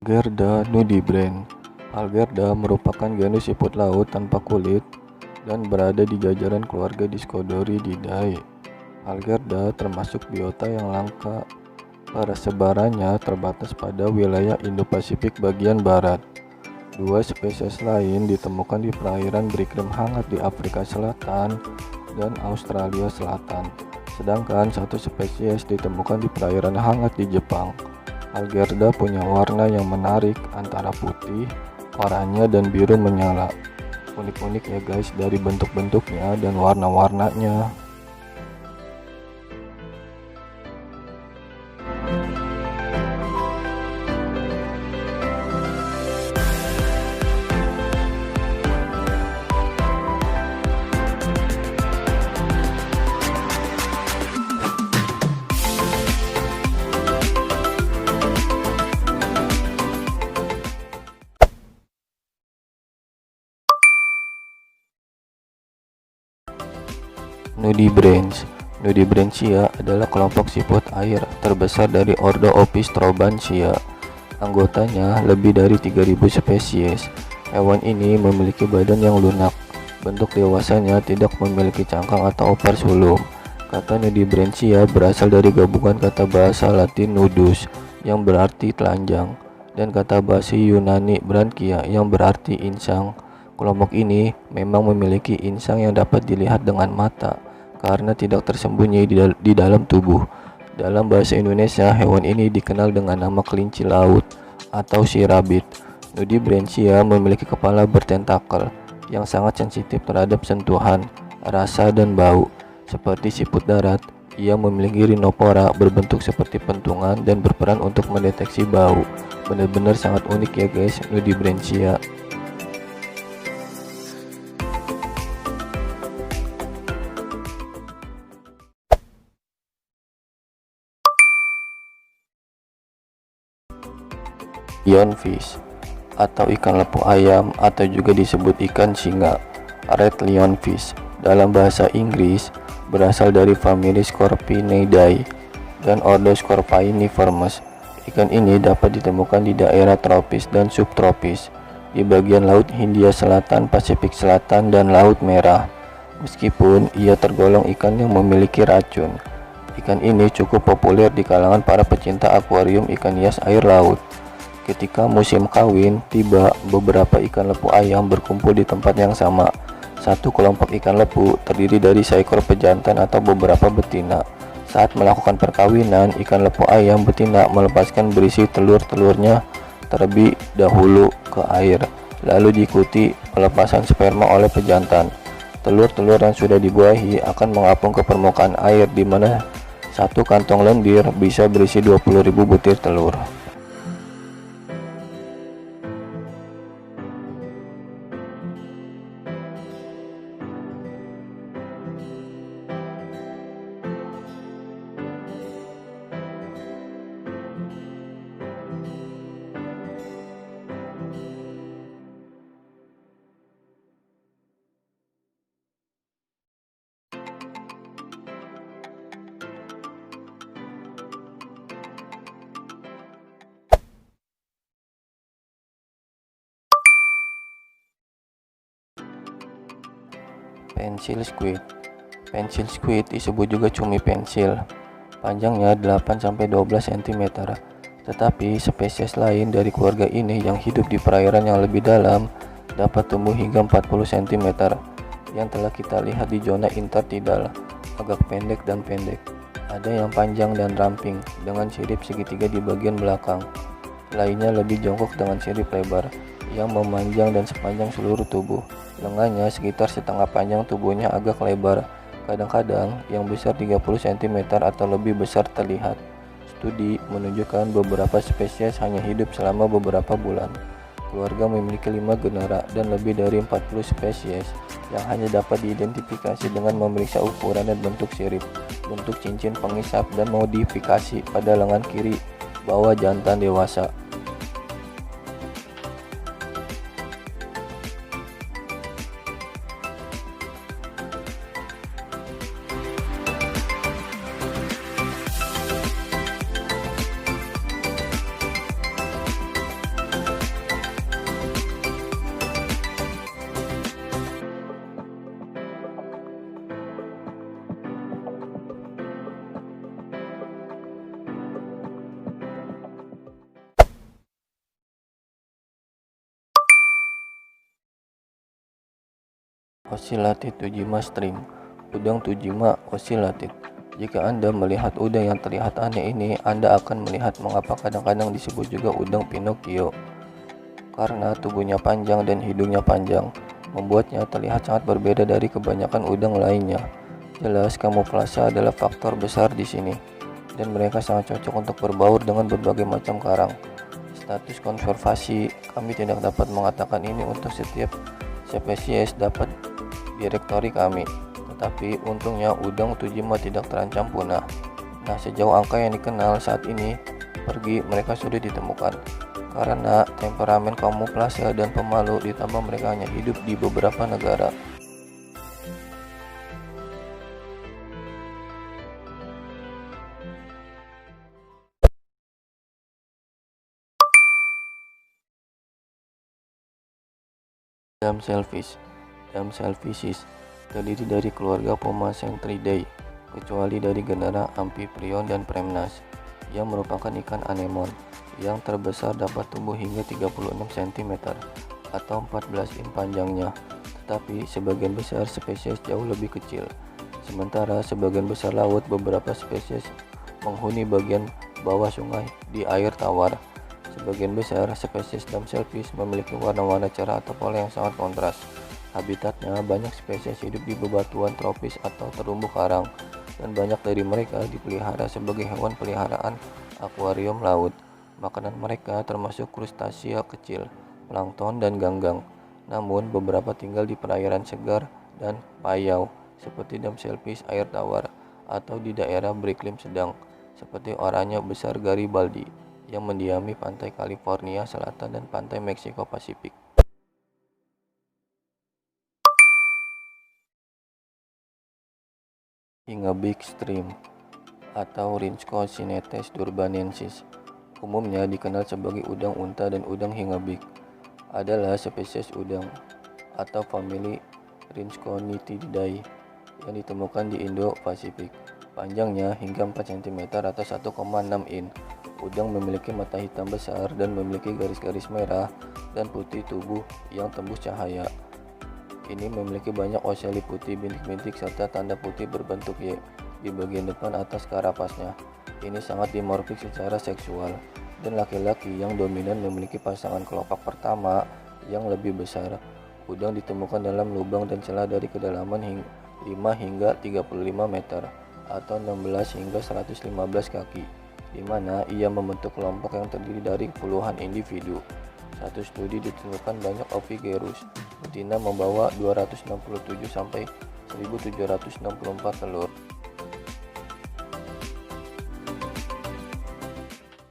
Algerda nudibranch. Algerda merupakan genus siput laut tanpa kulit dan berada di jajaran keluarga Discodoriidae. Algerda termasuk biota yang langka. Persebarannya terbatas pada wilayah Indo-Pasifik bagian barat. Dua spesies lain ditemukan di perairan beriklim hangat di Afrika Selatan dan Australia Selatan, sedangkan satu spesies ditemukan di perairan hangat di Jepang. Algerda punya warna yang menarik antara putih, oranye, dan biru menyala. Unik-unik ya guys dari bentuk-bentuknya dan warna-warnanya. Nudibranch. Nudibranchia adalah kelompok siput air terbesar dari ordo Opisthobranchia. Anggotanya lebih dari 3000 spesies. Hewan ini memiliki badan yang lunak. Bentuk dewasanya tidak memiliki cangkang atau opar sulung. Kata Nudibranchia berasal dari gabungan kata bahasa Latin nudus yang berarti telanjang dan kata bahasa Yunani branchia yang berarti insang. Kelompok ini memang memiliki insang yang dapat dilihat dengan mata karena tidak tersembunyi di dalam tubuh. Dalam bahasa Indonesia, hewan ini dikenal dengan nama kelinci laut atau si rabbit. Nudibranchia memiliki kepala bertentakel yang sangat sensitif terhadap sentuhan, rasa, dan bau. Seperti siput darat, ia memiliki rinopora berbentuk seperti pentungan dan berperan untuk mendeteksi bau. Benar-benar sangat unik ya guys, Nudibranchia. Lionfish atau ikan lepu ayam atau juga disebut ikan singa, red lionfish dalam bahasa Inggris, berasal dari famili Scorpaenidae dan ordo Scorpaeniformes. Ikan ini dapat ditemukan di daerah tropis dan subtropis di bagian Laut Hindia Selatan, Pasifik Selatan, dan Laut Merah. Meskipun ia tergolong ikan yang memiliki racun, ikan ini cukup populer di kalangan para pecinta akuarium ikan hias air laut. Ketika musim kawin tiba, beberapa ikan lepu ayam berkumpul di tempat yang sama. Satu kelompok ikan lepu terdiri dari seekor pejantan atau beberapa betina. Saat melakukan perkawinan, ikan lepu ayam betina melepaskan berisi telur-telurnya terlebih dahulu ke air, lalu diikuti pelepasan sperma oleh pejantan. Telur-telur yang sudah dibuahi akan mengapung ke permukaan air, di mana satu kantong lendir bisa berisi 20.000 butir telur. Pensil squid. Pensil squid disebut juga cumi pensil. Panjangnya 8-12 cm. Tetapi spesies lain dari keluarga ini yang hidup di perairan yang lebih dalam dapat tumbuh hingga 40 cm. Yang telah kita lihat di zona intertidal, agak pendek dan pendek. Ada yang panjang dan ramping dengan sirip segitiga di bagian belakang. Lainnya lebih jongkok dengan sirip lebar yang memanjang dan sepanjang seluruh tubuh. Lengannya sekitar setengah panjang, tubuhnya agak lebar, kadang-kadang yang besar 30 cm atau lebih besar terlihat. Studi menunjukkan beberapa spesies hanya hidup selama beberapa bulan. Keluarga memiliki 5 genera dan lebih dari 40 spesies yang hanya dapat diidentifikasi dengan memeriksa ukuran dan bentuk sirip, bentuk cincin pengisap, dan modifikasi pada lengan kiri bawah jantan dewasa. Ocellated Tujima Stream. Udang Tujima ocellated. Jika Anda melihat udang yang terlihat aneh ini, Anda akan melihat mengapa kadang-kadang disebut juga udang Pinocchio. Karena tubuhnya panjang dan hidungnya panjang, membuatnya terlihat sangat berbeda dari kebanyakan udang lainnya. Jelas, kamuflase adalah faktor besar di sini, dan mereka sangat cocok untuk berbaur dengan berbagai macam karang. Status konservasi, kami tidak dapat mengatakan ini untuk setiap spesies dapat direktori kami, tetapi untungnya udang Tujima tidak terancam punah. Nah, sejauh angka yang dikenal saat ini pergi, mereka sudah ditemukan. Karena temperamen kamuflase dan pemalu, ditambah mereka hanya hidup di beberapa negara. Damselfish. Damselfishes terdiri dari keluarga Pomacentridae, kecuali dari genera Amphiprion dan Premnas, yang merupakan ikan anemon. Yang terbesar dapat tumbuh hingga 36 cm atau 14 in panjangnya, tetapi sebagian besar spesies jauh lebih kecil. Sementara sebagian besar laut, beberapa spesies menghuni bagian bawah sungai di air tawar. Sebagian besar spesies damselfish memiliki warna-warna cerah atau pola yang sangat kontras. Habitatnya, banyak spesies hidup di bebatuan tropis atau terumbu karang, dan banyak dari mereka dipelihara sebagai hewan peliharaan akuarium laut. Makanan mereka termasuk krustasea kecil, plankton, dan ganggang. Namun, beberapa tinggal di perairan segar dan payau, seperti damselfish air tawar, atau di daerah beriklim sedang, seperti oranye besar Garibaldi, yang mendiami pantai California Selatan dan pantai Meksiko Pasifik. Hingga-beak stream atau Rhinchocynetes durbanensis, umumnya dikenal sebagai udang unta dan udang hingga-beak, adalah spesies udang atau famili Rhinchonithidae yang ditemukan di Indo-Pasifik. Panjangnya hingga 4 cm atau 1,6 in. Udang memiliki mata hitam besar dan memiliki garis-garis merah dan putih tubuh yang tembus cahaya. Ini memiliki banyak oselli putih bintik-bintik serta tanda putih berbentuk Y di bagian depan atas karapasnya. Ini sangat dimorfik secara seksual, dan laki-laki yang dominan memiliki pasangan kelopak pertama yang lebih besar. Udang ditemukan dalam lubang dan celah dari kedalaman 5 hingga 35 meter atau 16 hingga 115 kaki, di mana ia membentuk kelompok yang terdiri dari puluhan individu. Satu studi ditemukan banyak Ovigerus betina membawa 267 sampai 1764 telur.